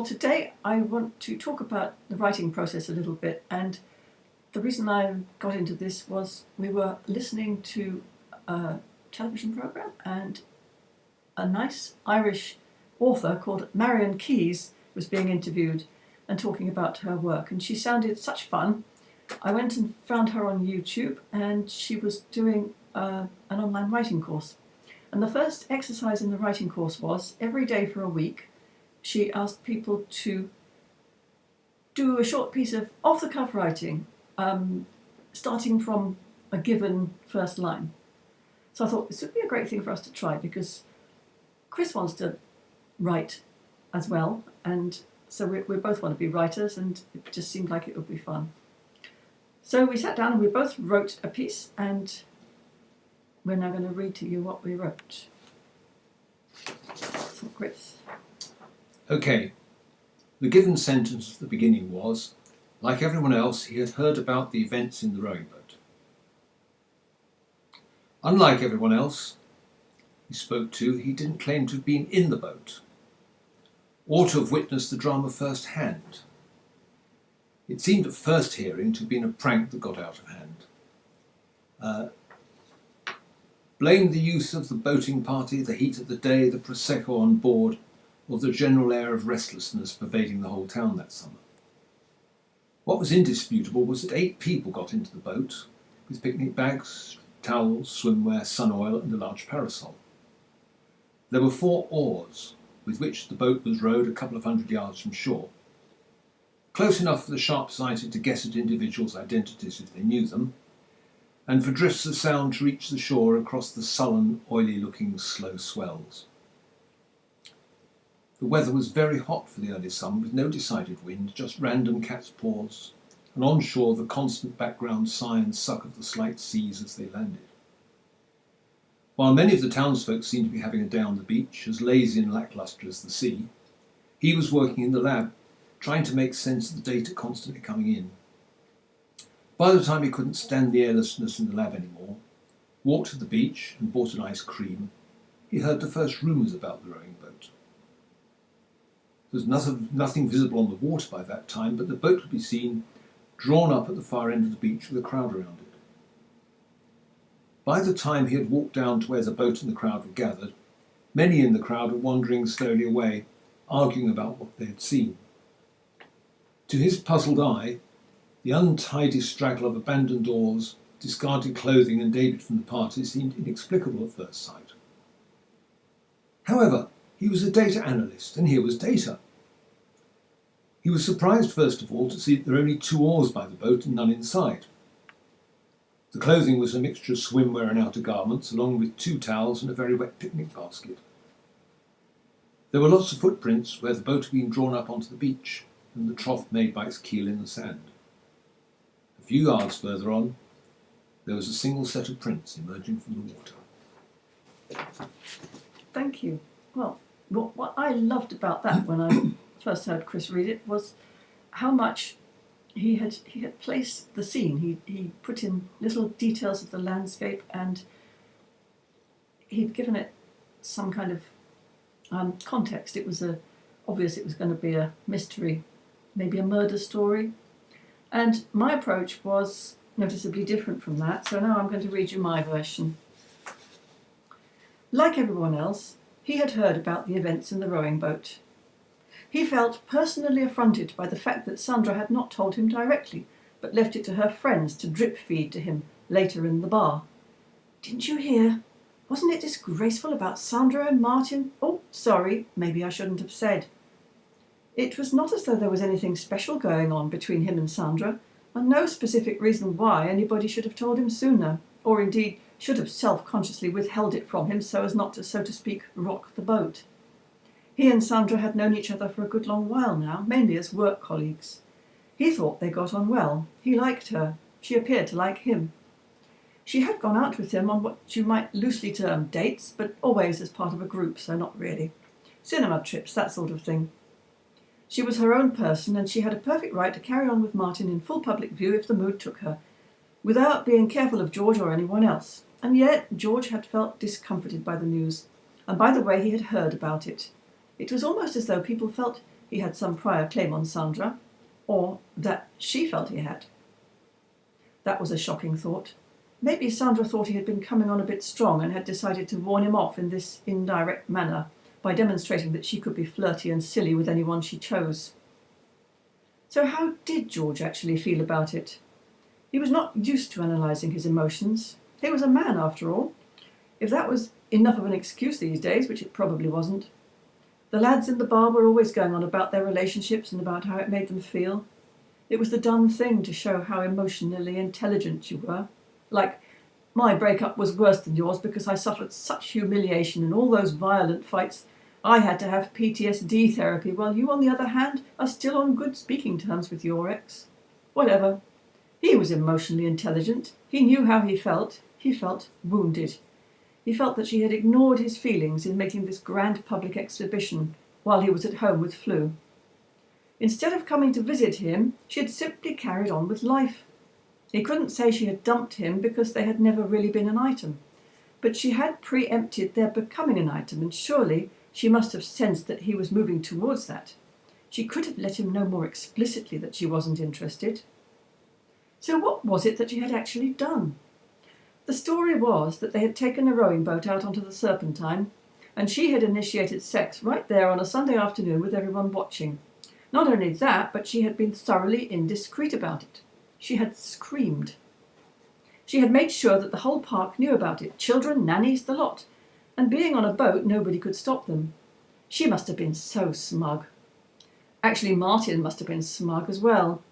today I want to talk about the writing process a little bit, and the reason I got into this was we were listening to a television programme, and a nice Irish author called Marian Keyes was being interviewed and talking about her work, and she sounded such fun. I went and found her on YouTube, and she was doing an online writing course. And the first exercise in the writing course was, every day for a week, she asked people to do a short piece of off-the-cuff writing, starting from a given first line. So I thought this would be a great thing for us to try, because Chris wants to write as well, and so we both want to be writers, and it just seemed like it would be fun. So we sat down and we both wrote a piece, and we're now going to read to you what we wrote. So Chris. Okay, the given sentence at the beginning was, like everyone else, he had heard about the events in the rowing boat. Unlike everyone else he spoke to, he didn't claim to have been in the boat, or to have witnessed the drama firsthand. It seemed at first hearing to have been a prank that got out of hand. Blamed the youth of the boating party, the heat of the day, the Prosecco on board, or the general air of restlessness pervading the whole town that summer. What was indisputable was that 8 people got into the boat, with picnic bags, towels, swimwear, sun oil, and a large parasol. There were 4 oars, with which the boat was rowed a couple of 100 yards from shore, close enough for the sharp-sighted to guess at individuals' identities if they knew them, and for drifts of sound to reach the shore across the sullen, oily-looking, slow swells. The weather was very hot for the early summer, with no decided wind, just random cat's paws, and on shore the constant background sigh and suck of the slight seas as they landed. While many of the townsfolk seemed to be having a day on the beach, as lazy and lacklustre as the sea, he was working in the lab, trying to make sense of the data constantly coming in. By the time he couldn't stand the airlessness in the lab anymore, walked to the beach and bought an ice cream, he heard the first rumours about the rowing boat. There was nothing visible on the water by that time, but the boat could be seen drawn up at the far end of the beach with a crowd around it. By the time he had walked down to where the boat and the crowd were gathered, many in the crowd were wandering slowly away, arguing about what they had seen. To his puzzled eye, the untidy straggle of abandoned oars, discarded clothing and debris from the party seemed inexplicable at first sight. However, he was a data analyst, and here was data. He was surprised, first of all, to see that there were only 2 oars by the boat and none inside. The clothing was a mixture of swimwear and outer garments, along with 2 towels and a very wet picnic basket. There were lots of footprints where the boat had been drawn up onto the beach, and the trough made by its keel in the sand. A few yards further on, there was a single set of prints emerging from the water. Thank you. Well, what I loved about that when I first heard Chris read it was how much he had placed the scene. He put in little details of the landscape, and he'd given it some kind of context. It was obvious it was going to be a mystery, maybe a murder story. And my approach was noticeably different from that, so now I'm going to read you my version. Like everyone else, he had heard about the events in the rowing boat. He felt personally affronted by the fact that Sandra had not told him directly, but left it to her friends to drip-feed to him later in the bar. "Didn't you hear? Wasn't it disgraceful about Sandra and Martin? Oh, sorry, maybe I shouldn't have said." It was not as though there was anything special going on between him and Sandra, and no specific reason why anybody should have told him sooner, or indeed should have self-consciously withheld it from him so as not to, so to speak, rock the boat. He and Sandra had known each other for a good long while now, mainly as work colleagues. He thought they got on well. He liked her. She appeared to like him. She had gone out with him on what you might loosely term dates, but always as part of a group, so not really. Cinema trips, that sort of thing. She was her own person, and she had a perfect right to carry on with Martin in full public view if the mood took her, without being careful of George or anyone else. And yet George had felt discomforted by the news, and by the way he had heard about it. It was almost as though people felt he had some prior claim on Sandra, or that she felt he had. That was a shocking thought. Maybe Sandra thought he had been coming on a bit strong and had decided to warn him off in this indirect manner by demonstrating that she could be flirty and silly with anyone she chose. So how did George actually feel about it? He was not used to analysing his emotions. He was a man, after all. If that was enough of an excuse these days, which it probably wasn't. The lads in the bar were always going on about their relationships and about how it made them feel. It was the done thing to show how emotionally intelligent you were. Like, my breakup was worse than yours because I suffered such humiliation in all those violent fights. I had to have PTSD therapy, while you, on the other hand, are still on good speaking terms with your ex. Whatever. He was emotionally intelligent. He knew how he felt. He felt wounded. He felt that she had ignored his feelings in making this grand public exhibition while he was at home with flu. Instead of coming to visit him, she had simply carried on with life. He couldn't say she had dumped him because they had never really been an item. But she had preempted their becoming an item, and surely she must have sensed that he was moving towards that. She could have let him know more explicitly that she wasn't interested. So what was it that she had actually done? The story was that they had taken a rowing boat out onto the Serpentine, and she had initiated sex right there on a Sunday afternoon with everyone watching. Not only that, but she had been thoroughly indiscreet about it. She had screamed. She had made sure that the whole park knew about it, children, nannies, the lot. And being on a boat, nobody could stop them. She must have been so smug. Actually, Martin must have been smug as well.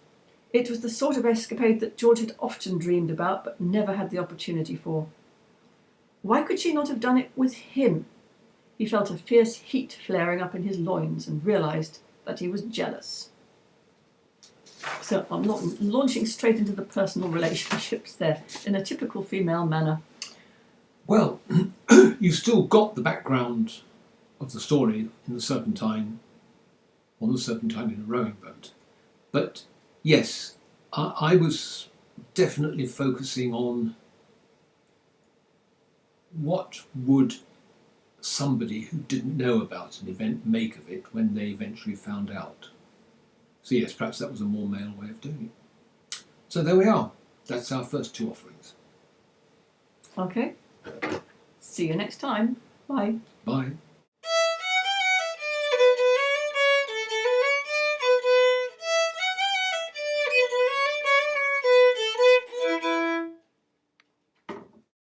It was the sort of escapade that George had often dreamed about, but never had the opportunity for. Why could she not have done it with him? He felt a fierce heat flaring up in his loins and realised that he was jealous. So I'm not launching straight into the personal relationships there in a typical female manner. Well, you've still got the background of the story in the Serpentine, on the Serpentine in a rowing boat. But yes, I was definitely focusing on what would somebody who didn't know about an event make of it when they eventually found out. So yes, perhaps that was a more male way of doing it. So there we are. That's our first two offerings. Okay. See you next time. Bye. Bye.